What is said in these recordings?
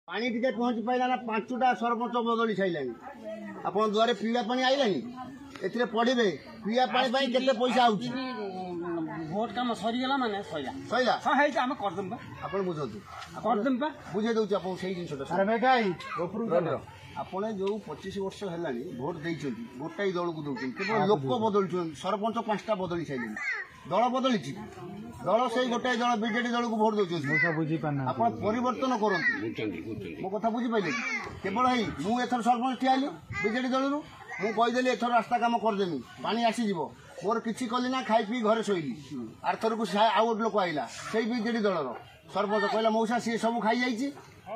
पानी टिके पहुंची पाइला ना पांचटा सरपंच बदली साइलानी आपण दुआरे पीवा पानी आइलानी एथिरे पढिबे पीवा पानी पई केते पैसा आउची भोट काम सरी गेला माने सइला सइला सहाय हम करदम बा आपण बुझतु करदम बा बुझे दउची आपण सेही जिंसटा अरे बेटाई आपण जो 25 वर्ष हेलानी भोट देइछंती गोटाई दल को दउछन केवल लोक बदलछन सरपंच पांचटा बदली साइलानी दल बदलिछि दल से गोटाई दल बीजेडी दल को भोट दउछन बुझी पाना आपण परिवर्तन करंती मो कथा बुझी पाइले केवल हई मु एथर सरपंच ठियाली बीजेडी दल रु मु कहिदेली एथर रास्ता काम करदेमी पानी आसी जीवो मोर किछि कली ना खाई पी घरे सोइली आरथर को आउ गोटे लोक आइला से बीजेडी दलर सरपंच कहला मौसा सी सब खाई जाइछि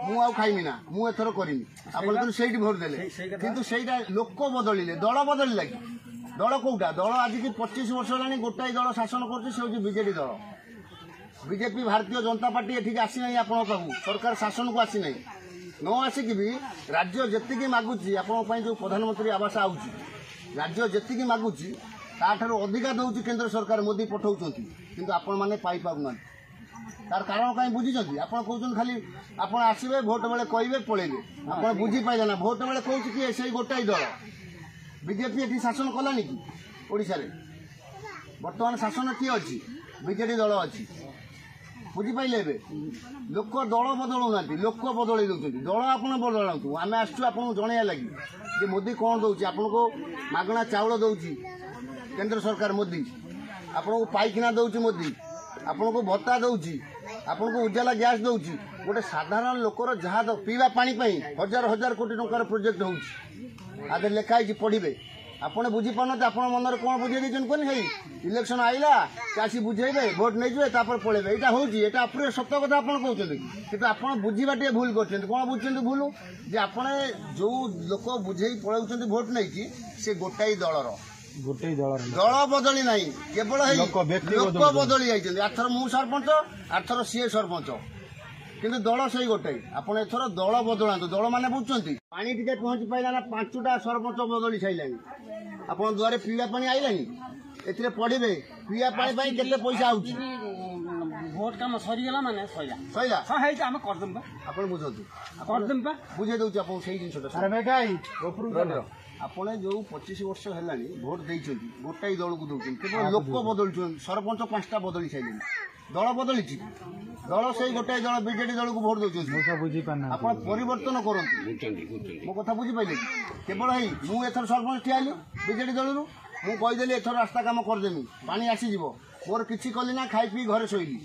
मु आउ खाइमी ना मु एथर करिमी आपण तो सेठी भोट देले किंतु सेटा लोक बदलिले दल बदली लागी दल कोटा दल आज की 25 वर्ष लानी गोटाई दल शासन करछि से होछि बीजेडी दल बीजेपी भारतीय जनता पार्टी एठी आसी नै आपण पाहु सरकार शासन को आसी नै न आसिक भी राज्य जेतिकी मागुची आपण जो प्रधानमंत्री आवास आउची राज्य जेतिकी मागुची ताठार अधिका दउची केंद्र सरकार मोदी पठाउछंती किंतु आपण माने पाई पाउना तार कारण कहीं बुझी आप खाली आप आसवे भोट बेले कहे पलैबे आप बुझी पाइले ना भोट बेले कौन किए से गोटाई दल बीजेपी ये शासन कलानी कि ओडिशा रे बर्तमान शासन किए अच्छी बीजेडी दल अच्छी बुझी पाइले लोक दल बदलू ना लोक बदल दौरान दल आप बदलाऊ आम आसु आप जन लगी जे मोदी कौन दौर आपन को मागणा चाउल दौर केंद्र सरकार मोदी आपन को पाइखना दौर मोदी आपन को भत्ता दौर आपन को उजाला गैस दौर गोटे साधारण लोकर जहाँ पीवा पानी हजार हजार कोटी टंकार प्रोजेक्ट हो आगे लिखाई पढ़े आपड़ बुझी पारना आप मन कौन बुझे कौन है इलेक्शन आईला चाषी बुझेबे भोट नहीं जाए पलैबे यहाँ होता पूरे सत कथा आप कहते कि आप बुझा टे भूल कर कौन बुझे भूल जे आप जो लोक बुझे पलौं भोट नहीं से गोटाई दलर गोटे दल बदली ना केवल लोक बदली जाइए आरथर मु सरपंच आरथर सी सरपंच किंतु दल से गोटे आपण एथर दल बदलांतु दल माने बुझुंती पानी टिके पहुंची पाइला ना पांचटा सरपंच बदली साइलानी आपण दुआरे पीवा पानी आइलानी एथिरे पढिबे पीवा पानी पई केते पैसा आउची भोट काम सरी गेला माने सइला सइला सहाय हम करदम बा आपण बुझतु करदम बा बुझे दउची आपण सेही जिंसटा अरे बेटाई आपण जो 25 वर्ष हेलानी भोट देइछंती गोटाई दल को दउछन केवल लोक बदलछन सरपंच पांचटा बदली साइलानी दल बदलिछि दल से गोटाई दल बीजेडी दल को भोट दउछन बुझी पाना आपण परिवर्तन करंती मो कथा बुझी पाइले केवल हई मु एथर सरपंच ठियाली बीजेडी दल रु मु कहिदेली एथर रास्ता काम करदेमी पानी आसी जीवो मोर किछि कली ना खाई पी घरे सोइली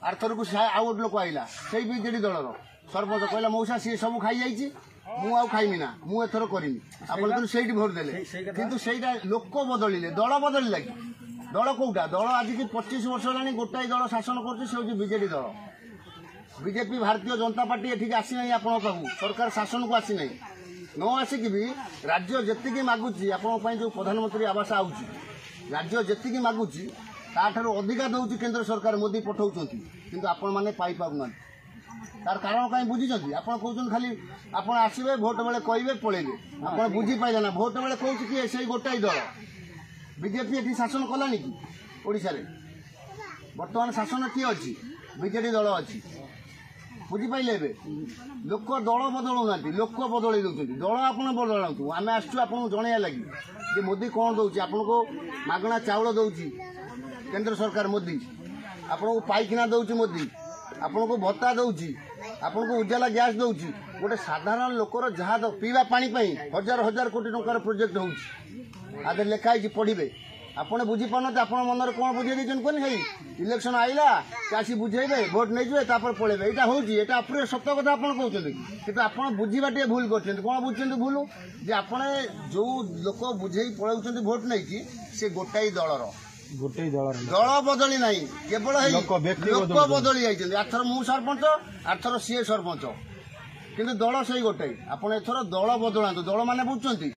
आरथर को आउ गोटे लोक आइला से बीजेडी दलर सरपंच कहला मौसा सी सब खाई जाइछि मु आउ खाइमी ना मु एथर करिमी आपण तो सेठी भोट देले किंतु सेटा लोक बदलिले दल बदली लागी दल कोटा दल आज की 25 वर्ष लानी गोटाई दल शासन करछि से होछि बीजेडी दल बीजेपी भारतीय जनता पार्टी एठी आसी नै आपण पाहु सरकार शासन को आसी नै न आसिक भी राज्य जेतिकी मागुची आपण जो प्रधानमंत्री आवास आउची राज्य जेतिकी मागुची ताठार अधिका दउची केंद्र सरकार मोदी पठाउछंती किंतु आपण माने पाई पाउना तार कारण कहीं बुझी आप खाली आप आसवे भोट बेले कहे पलैबे आप बुझी पाइले ना भोट बेले कौन किए से गोटाई दल बीजेपी ये शासन कलानी कि ओडिशा रे बर्तमान शासन किए अच्छी बीजेडी दल अच्छी बुझी पाइले लोक दल बदलू ना लोक बदल दौरान दल आप बदलाऊ आम आसु आप जन लगी जे मोदी कौन दौर आपन को मागणा चाउल दौर केंद्र सरकार मोदी आपन को पाइखना दौर मोदी आपन को भत्ता दौर आपन को उजाला गैस दौर गोटे साधारण लोकर जहाँ पीवा पानी हजार हजार कोटी टंकार प्रोजेक्ट हो आगे लिखाई पढ़े आपड़ बुझी पारना आप मन कौन बुझे कौन है इलेक्शन आईला चाषी बुझेबे भोट नहीं जाए पलैबे यहाँ होता पूरे सत कथा आप कहते कि आप बुझा टे भूल कर कौन बुझे भूल जे आप जो लोक बुझे पलौं भोट नहीं से गोटाई दलर गोटे दल बदली ना केवल लोक बदली जाइए आरथर मु सरपंच आरथर सी सरपंच किंतु दल से गोटे आप एथर दल बदलांतु दल माने बुझुंती।